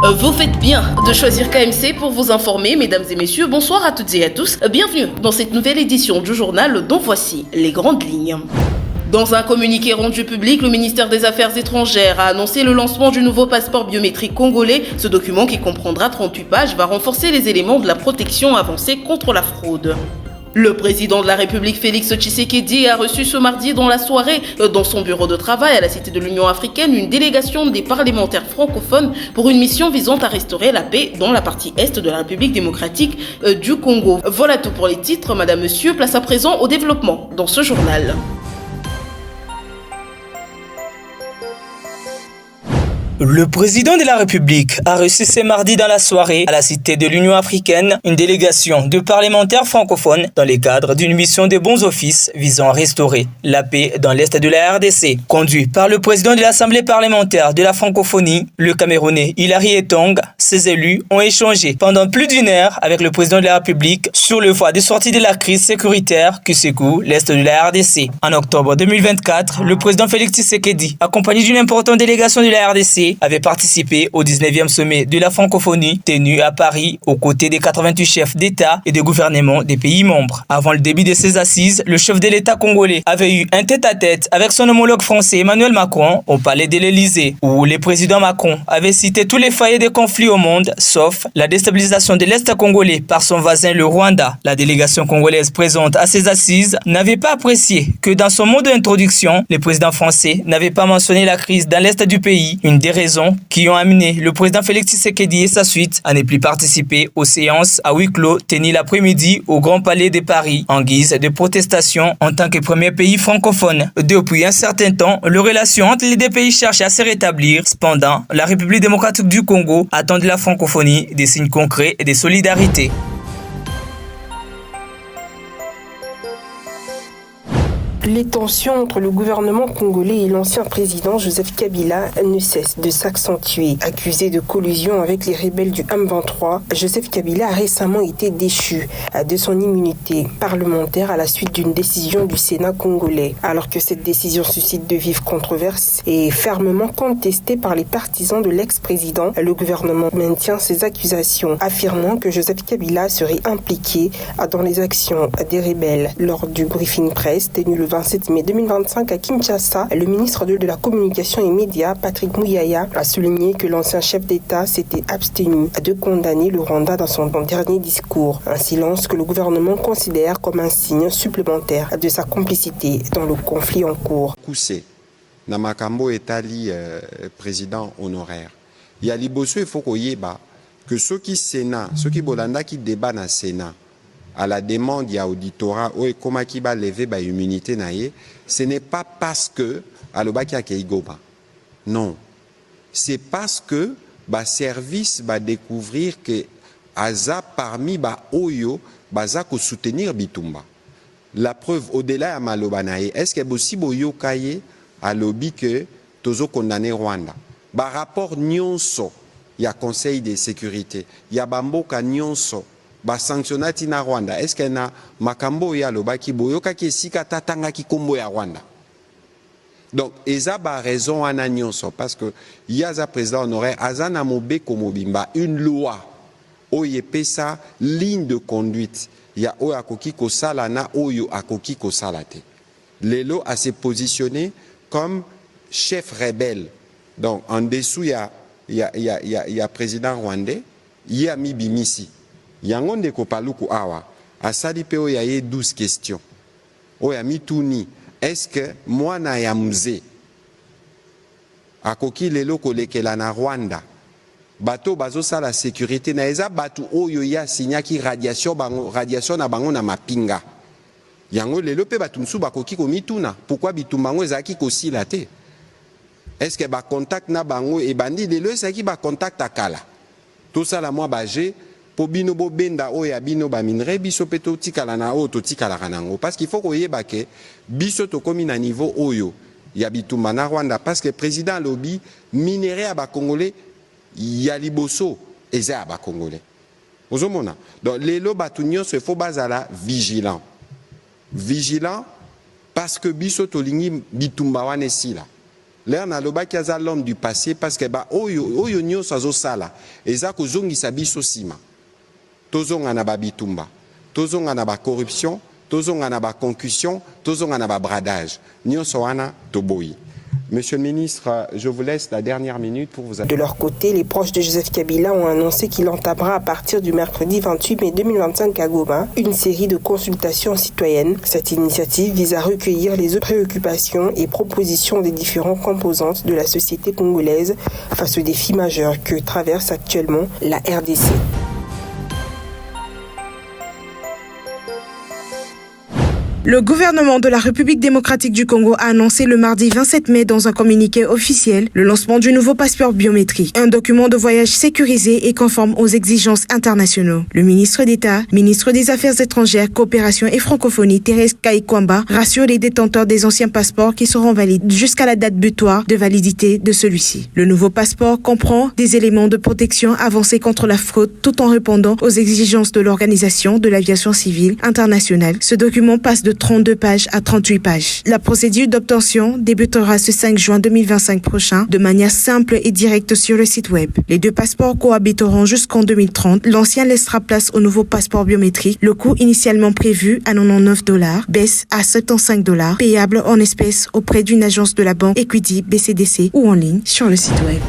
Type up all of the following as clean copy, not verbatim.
Vous faites bien de choisir KMC pour vous informer, mesdames et messieurs. Bonsoir à toutes et à tous. Bienvenue dans cette nouvelle édition du journal dont voici les grandes lignes. Dans un communiqué rendu public, le ministère des Affaires étrangères a annoncé le lancement du nouveau passeport biométrique congolais. Ce document, qui comprendra 38 pages, va renforcer les éléments de la protection avancée contre la fraude. Le président de la République, Félix Tshisekedi, a reçu ce mardi dans la soirée, dans son bureau de travail à la Cité de l'Union africaine, une délégation des parlementaires francophones pour une mission visant à restaurer la paix dans la partie est de la République démocratique du Congo. Voilà tout pour les titres, madame, monsieur. Place à présent au développement dans ce journal. Le président de la République a reçu ce mardi dans la soirée à la Cité de l'Union africaine une délégation de parlementaires francophones dans le cadre d'une mission de bons offices visant à restaurer la paix dans l'Est de la RDC. Conduit par le président de l'Assemblée parlementaire de la francophonie, le Camerounais Hilary Etong, ses élus ont échangé pendant plus d'une heure avec le président de la République sur le voie de sortie de la crise sécuritaire qui secoue l'Est de la RDC. En octobre 2024, le président Félix Tshisekedi, accompagné d'une importante délégation de la RDC, avait participé au 19e sommet de la francophonie tenu à Paris aux côtés des 88 chefs d'État et de gouvernement des pays membres. Avant le début de ces assises, le chef de l'État congolais avait eu un tête-à-tête avec son homologue français Emmanuel Macron au palais de l'Élysée, où le président Macron avait cité tous les foyers de conflits au monde, sauf la déstabilisation de l'Est congolais par son voisin le Rwanda. La délégation congolaise présente à ces assises n'avait pas apprécié que dans son mot d'introduction, le président français n'avait pas mentionné la crise dans l'Est du pays, une des raisons qui ont amené le président Félix Tshisekedi et sa suite à ne plus participer aux séances à huis clos tenues l'après-midi au Grand Palais de Paris en guise de protestation en tant que premier pays francophone. Depuis un certain temps, les relations entre les deux pays cherchent à se rétablir. Cependant, la République démocratique du Congo attend de la francophonie des signes concrets et de solidarité. Les tensions entre le gouvernement congolais et l'ancien président Joseph Kabila ne cessent de s'accentuer. Accusé de collusion avec les rebelles du M23, Joseph Kabila a récemment été déchu de son immunité parlementaire à la suite d'une décision du Sénat congolais. Alors que cette décision suscite de vives controverses et fermement contestée par les partisans de l'ex-président, le gouvernement maintient ses accusations, affirmant que Joseph Kabila serait impliqué dans les actions des rebelles. Lors du briefing presse tenu le 27 mai 2025 à Kinshasa, le ministre de la Communication et Médias, Patrick Muyaya, a souligné que l'ancien chef d'État s'était abstenu de condamner le Rwanda dans son dernier discours. Un silence que le gouvernement considère comme un signe supplémentaire de sa complicité dans le conflit en cours. Namakambo Etali, président honoraire. Il y a liboso, il faut que ceux qui Sénat, ceux qui Bolanda qui débattent dans le Sénat, à la demande il y a auditorat ou comment qui va lever ba immunité naie, ce n'est pas parce que alobaki a keigoba. Non. C'est parce que ba service va découvrir que aza parmi ba oyo baza ko soutenir Bitumba. La preuve au-delà à maloba naie, est-ce que possible oyo kaye alobi que tozo condamné Rwanda. Ba rapport nyonso, il y a conseil de sécurité, il y a bamboka nyonso ba sanctionnati na Rwanda. Est-ce qu'il y a makambo ya lobaki boyoka ki sika tatanga ki kombo ya Rwanda? Donc, eza ba raison ana nyonso parce que yaza président honoraire azana mobe komobimba une loi oye pesa ligne de conduite ya oyo akoki kosala na oyo akoki kosala te. Lelo a se positionné comme chef rebelle. Donc, en dessous il y a président rwandais, il y a mi bimisi. Yango ndeko paluku awa asali pe oya ye 12 questions oya mituni est-ce que mwana ya mzee akoki lelo kolekela na Rwanda bato bazo la sécurité na eza batu oyo ya signaki radiation na bango na mapinga yango lelo pe batu msu bakoki ko mituna pourquoi bitumbango ezaki kosila te est-ce que ba contact na bango e bandi lelo ezaki ba contact akala tout ça la moi bagé po bino bo benda oya bino ba minre biso peto tikala na o to tikala kanango parce qu'il faut koyeba ke biso to komi na niveau oyo ya bitumba na Rwanda parce que président lobby minéré à ba congolais ya liboso eza ba congolais ozomona donc les lo batunyo se faut bazala vigilant parce que biso to lingi bitumba wane sila L'air nalobaki aza l'homme du passé parce que ba oyo nyonso azosala eza kozongisa biso sima. Tozonga na babitumba, tozonga na ba corruption, tozonga na ba concussion, tozonga na ba bradage. Nyonso wana toboyi. Monsieur le ministre, je vous laisse la dernière minute pour vous... De leur côté, les proches de Joseph Kabila ont annoncé qu'il entamera à partir du mercredi 28 mai 2025 à Goma une série de consultations citoyennes. Cette initiative vise à recueillir les préoccupations et propositions des différentes composantes de la société congolaise face aux défis majeurs que traverse actuellement la RDC. Le gouvernement de la République démocratique du Congo a annoncé le mardi 27 mai dans un communiqué officiel le lancement du nouveau passeport biométrique, un document de voyage sécurisé et conforme aux exigences internationales. Le ministre d'État, ministre des Affaires étrangères, coopération et francophonie, Thérèse Kaikwamba, rassure les détenteurs des anciens passeports qui seront valides jusqu'à la date butoir de validité de celui-ci. Le nouveau passeport comprend des éléments de protection avancés contre la fraude tout en répondant aux exigences de l'Organisation de l'aviation civile internationale. Ce document passe de 32 pages à 38 pages. La procédure d'obtention débutera ce 5 juin 2025 prochain de manière simple et directe sur le site web. Les deux passeports cohabiteront jusqu'en 2030. L'ancien laissera place au nouveau passeport biométrique. Le coût initialement prévu à $99 baisse à $75, payable en espèces auprès d'une agence de la banque Equity, BCDC ou en ligne sur le site web.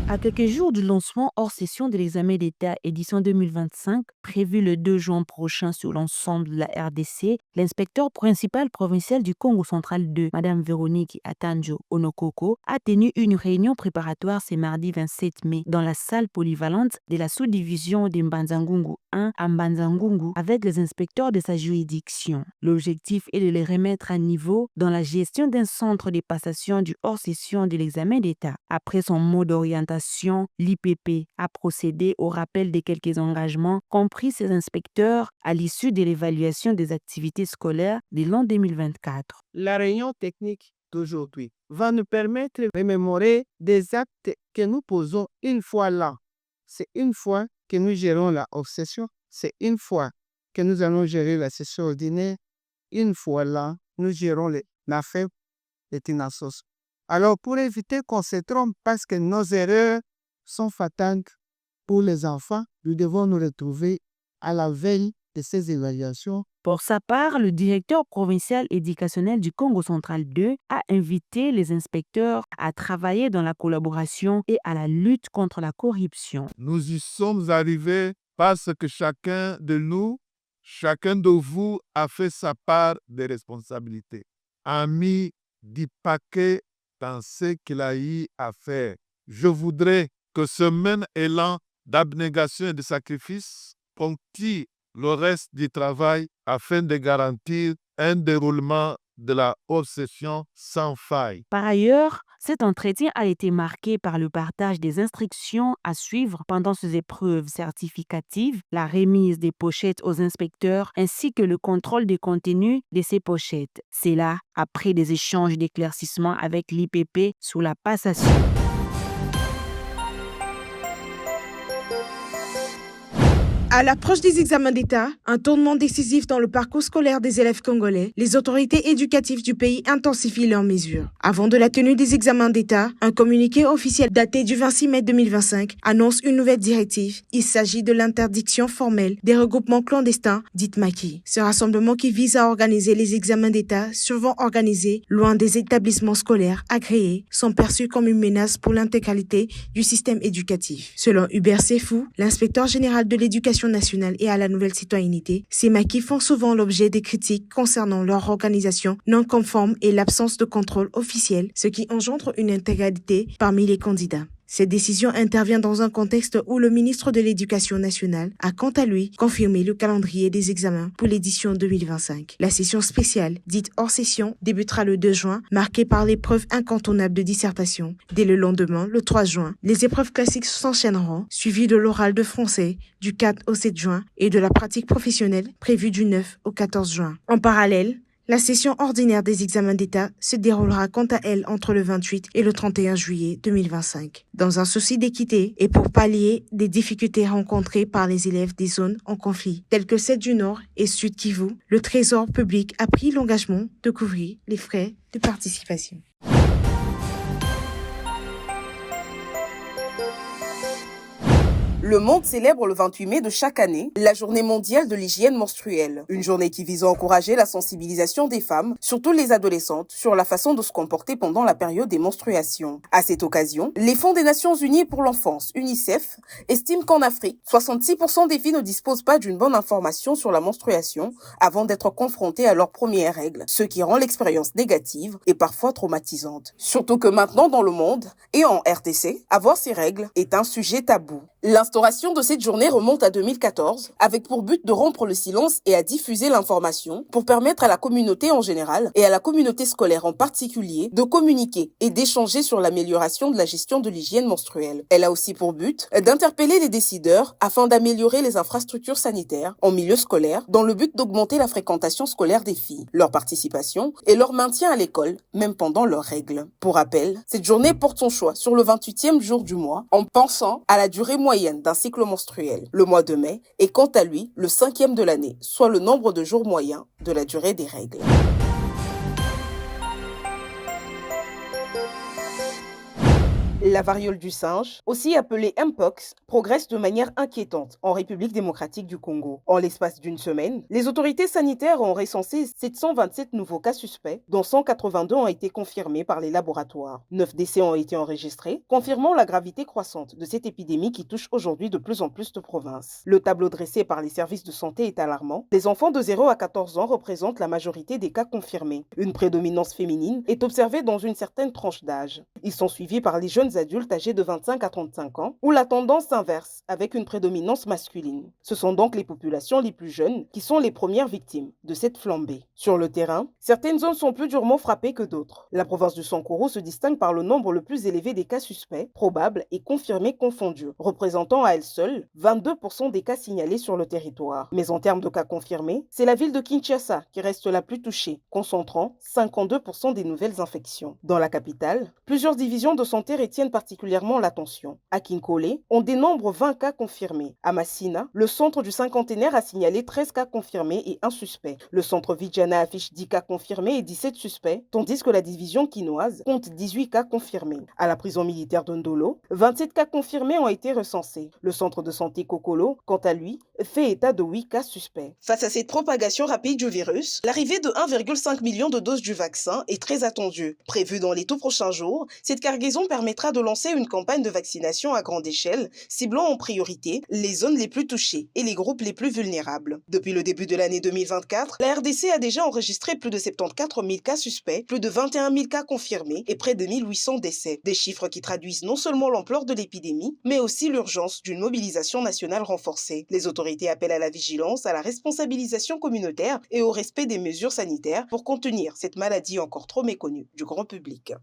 À quelques jours du lancement hors session de l'examen d'État édition 2025, prévu le 2 juin prochain sur l'ensemble de la RDC, l'inspecteur principal provincial du Congo central 2, Mme Véronique Atanjo Onokoko, a tenu une réunion préparatoire ce mardi 27 mai dans la salle polyvalente de la sous-division de Mbanza-Ngungu 1 à Mbanza-Ngungu avec les inspecteurs de sa juridiction. L'objectif est de les remettre à niveau dans la gestion d'un centre de passation du hors session de l'examen d'État. Après son mot d'orientation, l'IPP a procédé au rappel de quelques engagements compris ses inspecteurs à l'issue de l'évaluation des activités scolaires de l'an 2024. La réunion technique d'aujourd'hui va nous permettre de remémorer des actes que nous posons une fois là. C'est une fois que nous gérons la hors-session, c'est une fois que nous allons gérer la session ordinaire, une fois là, nous gérons la fête des Tinassos. Alors, pour éviter qu'on se trompe, parce que nos erreurs sont fatales pour les enfants, nous devons nous retrouver à la veille de ces évaluations. Pour sa part, le directeur provincial éducationnel du Congo central 2 a invité les inspecteurs à travailler dans la collaboration et à la lutte contre la corruption. Nous y sommes arrivés parce que chacun de nous, chacun de vous a fait sa part de responsabilité, a mis du paquet dans ce qu'il a eu à faire. Je voudrais que ce même élan d'abnégation et de sacrifice ponctue le reste du travail afin de garantir un déroulement de la haute session sans faille. Par ailleurs, cet entretien a été marqué par le partage des instructions à suivre pendant ces épreuves certificatives, la remise des pochettes aux inspecteurs ainsi que le contrôle des contenus de ces pochettes. C'est là, après des échanges d'éclaircissements avec l'IPP sous la passation. À l'approche des examens d'État, un tournant décisif dans le parcours scolaire des élèves congolais, les autorités éducatives du pays intensifient leurs mesures. Avant de la tenue des examens d'État, un communiqué officiel daté du 26 mai 2025 annonce une nouvelle directive. Il s'agit de l'interdiction formelle des regroupements clandestins, dite maquis. Ce rassemblement qui vise à organiser les examens d'État, souvent organisés loin des établissements scolaires agréés, sont perçus comme une menace pour l'intégralité du système éducatif. Selon Hubert Sefou, l'inspecteur général de l'éducation nationale et à la nouvelle citoyenneté, ces maquis font souvent l'objet des critiques concernant leur organisation non conforme et l'absence de contrôle officiel, ce qui engendre une intégralité parmi les candidats. Cette décision intervient dans un contexte où le ministre de l'Éducation nationale a quant à lui confirmé le calendrier des examens pour l'édition 2025. La session spéciale, dite hors session, débutera le 2 juin, marquée par l'épreuve incontournable de dissertation. Dès le lendemain, le 3 juin, les épreuves classiques s'enchaîneront, suivies de l'oral de français du 4 au 7 juin et de la pratique professionnelle prévue du 9 au 14 juin. En parallèle, La session ordinaire des examens d'État se déroulera quant à elle entre le 28 et le 31 juillet 2025. Dans un souci d'équité et pour pallier des difficultés rencontrées par les élèves des zones en conflit, telles que celles du Nord et Sud Kivu, le Trésor public a pris l'engagement de couvrir les frais de participation. Le monde célèbre le 28 mai de chaque année la journée mondiale de l'hygiène menstruelle. Une journée qui vise à encourager la sensibilisation des femmes, surtout les adolescentes, sur la façon de se comporter pendant la période des menstruations. À cette occasion, les fonds des Nations Unies pour l'enfance, UNICEF, estiment qu'en Afrique, 66% des filles ne disposent pas d'une bonne information sur la menstruation avant d'être confrontées à leurs premières règles, ce qui rend l'expérience négative et parfois traumatisante. Surtout que maintenant dans le monde, et en RDC, avoir ces règles est un sujet tabou. L'instauration de cette journée remonte à 2014, avec pour but de rompre le silence et à diffuser l'information pour permettre à la communauté en général et à la communauté scolaire en particulier de communiquer et d'échanger sur l'amélioration de la gestion de l'hygiène menstruelle. Elle a aussi pour but d'interpeller les décideurs afin d'améliorer les infrastructures sanitaires en milieu scolaire dans le but d'augmenter la fréquentation scolaire des filles, leur participation et leur maintien à l'école, même pendant leurs règles. Pour rappel, cette journée porte son choix sur le 28e jour du mois en pensant à la durée moyenne d'un cycle menstruel. Le mois de mai est quant à lui le 5e de l'année, soit le nombre de jours moyens de la durée des règles. La variole du singe, aussi appelée Mpox, progresse de manière inquiétante en République démocratique du Congo. En l'espace d'une semaine, les autorités sanitaires ont recensé 727 nouveaux cas suspects, dont 182 ont été confirmés par les laboratoires. 9 décès ont été enregistrés, confirmant la gravité croissante de cette épidémie qui touche aujourd'hui de plus en plus de provinces. Le tableau dressé par les services de santé est alarmant. Les enfants de 0 à 14 ans représentent la majorité des cas confirmés. Une prédominance féminine est observée dans une certaine tranche d'âge. Ils sont suivis par les jeunes adultes âgés de 25 à 35 ans, ou la tendance s'inverse avec une prédominance masculine. Ce sont donc les populations les plus jeunes qui sont les premières victimes de cette flambée. Sur le terrain, certaines zones sont plus durement frappées que d'autres. La province du Sankuru se distingue par le nombre le plus élevé des cas suspects, probables et confirmés confondus, représentant à elle seule 22% des cas signalés sur le territoire. Mais en termes de cas confirmés, c'est la ville de Kinshasa qui reste la plus touchée, concentrant 52% des nouvelles infections. Dans la capitale, plusieurs divisions de santé retiennent particulièrement l'attention. À Kinkole, on dénombre 20 cas confirmés. À Massina, le centre du cinquantenaire a signalé 13 cas confirmés et un suspect. Le centre Vijana affiche 10 cas confirmés et 17 suspects, tandis que la division quinoise compte 18 cas confirmés. À la prison militaire de Ndolo, 27 cas confirmés ont été recensés. Le centre de santé Kokolo, quant à lui, fait état de 8 cas suspects. Face à cette propagation rapide du virus, l'arrivée de 1,5 million de doses du vaccin est très attendue. Prévue dans les tout prochains jours, cette cargaison permettra de lancer une campagne de vaccination à grande échelle, ciblant en priorité les zones les plus touchées et les groupes les plus vulnérables. Depuis le début de l'année 2024, la RDC a déjà enregistré plus de 74 000 cas suspects, plus de 21 000 cas confirmés et près de 1800 décès. Des chiffres qui traduisent non seulement l'ampleur de l'épidémie, mais aussi l'urgence d'une mobilisation nationale renforcée. Les autorités appellent à la vigilance, à la responsabilisation communautaire et au respect des mesures sanitaires pour contenir cette maladie encore trop méconnue du grand public.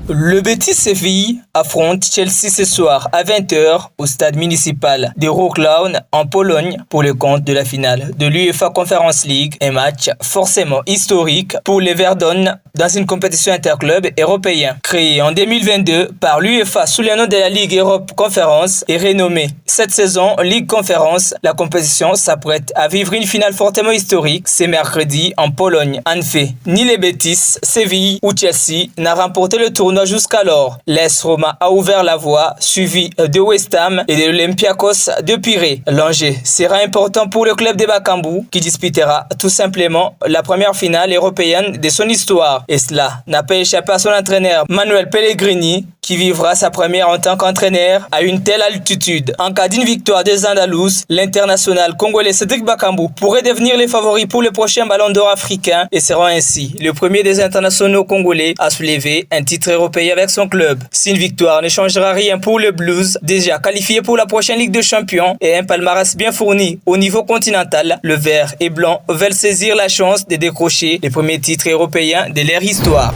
Le Betis Séville affronte Chelsea ce soir à 20h au stade municipal de Wrocław en Pologne pour le compte de la finale de l'UEFA Conference League, un match forcément historique pour les Verdones dans une compétition interclub européen. Créée en 2022 par l'UEFA sous le nom de la Ligue Europe Conference et renommée cette saison Ligue Conference, la compétition s'apprête à vivre une finale fortement historique ce mercredi en Pologne. En fait, ni les Betis, Séville ou Chelsea n'a remporté le tournoi jusqu'alors. L'AS Roma a ouvert la voie, suivi de West Ham et de l'Olympiakos de Pirée. L'enjeu sera important pour le club de Bakambu qui disputera tout simplement la première finale européenne de son histoire. Et cela n'a pas échappé à son entraîneur Manuel Pellegrini qui vivra sa première en tant qu'entraîneur à une telle altitude. En cas d'une victoire des Andalous, l'international congolais Cédric Bakambu pourrait devenir les favoris pour le prochain Ballon d'Or africain et sera ainsi le premier des internationaux congolais à soulever un titre européen avec son club. Si une victoire ne changera rien pour le Blues, déjà qualifié pour la prochaine Ligue des Champions et un palmarès bien fourni au niveau continental, le vert et blanc veulent saisir la chance de décrocher les premiers titres européens de leur histoire.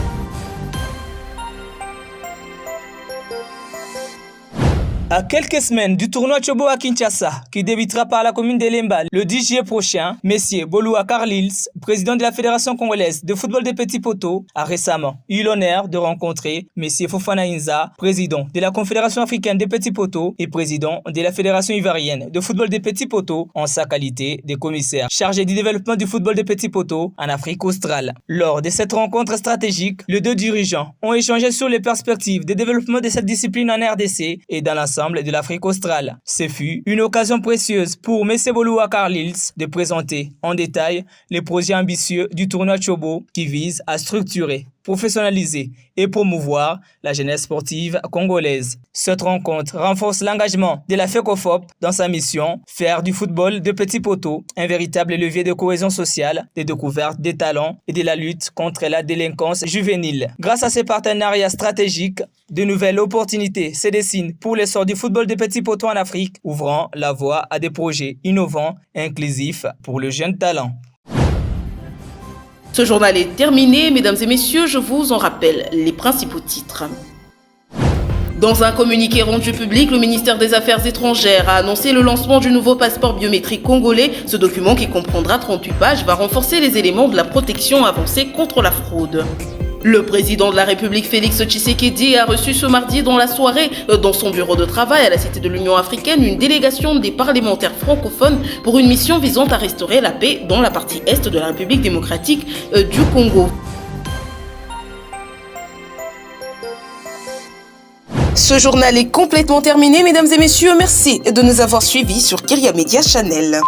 À quelques semaines du tournoi Chobo à Kinshasa, qui débutera par la commune d'Elemba le 10 juillet prochain, M. Boloua Carlils, président de la Fédération congolaise de football des petits poteaux, a récemment eu l'honneur de rencontrer M. Fofana Inza, président de la Confédération africaine des petits poteaux et président de la Fédération ivoirienne de football des petits poteaux, en sa qualité de commissaire chargé du développement du football des petits poteaux en Afrique australe. Lors de cette rencontre stratégique, les deux dirigeants ont échangé sur les perspectives de développement de cette discipline en RDC et dans l'ensemble de l'Afrique australe. Ce fut une occasion précieuse pour M. Boloua Carlils de présenter en détail les projets ambitieux du tournoi Chobo qui vise à structurer, professionnaliser et promouvoir la jeunesse sportive congolaise. Cette rencontre renforce l'engagement de la FECOFOP dans sa mission, faire du football de petits poteaux un véritable levier de cohésion sociale, de découverte des talents et de la lutte contre la délinquance juvénile. Grâce à ces partenariats stratégiques, de nouvelles opportunités se dessinent pour l'essor du football de petits poteaux en Afrique, ouvrant la voie à des projets innovants et inclusifs pour le jeune talent. Ce journal est terminé, mesdames et messieurs, je vous en rappelle les principaux titres. Dans un communiqué rendu public, le ministère des Affaires étrangères a annoncé le lancement du nouveau passeport biométrique congolais. Ce document, qui comprendra 38 pages, va renforcer les éléments de la protection avancée contre la fraude. Le président de la République, Félix Tshisekedi, a reçu ce mardi dans la soirée, dans son bureau de travail à la Cité de l'Union africaine, une délégation des parlementaires francophones pour une mission visant à restaurer la paix dans la partie est de la République démocratique du Congo. Ce journal est complètement terminé, mesdames et messieurs. Merci de nous avoir suivis sur Kyria Media Channel.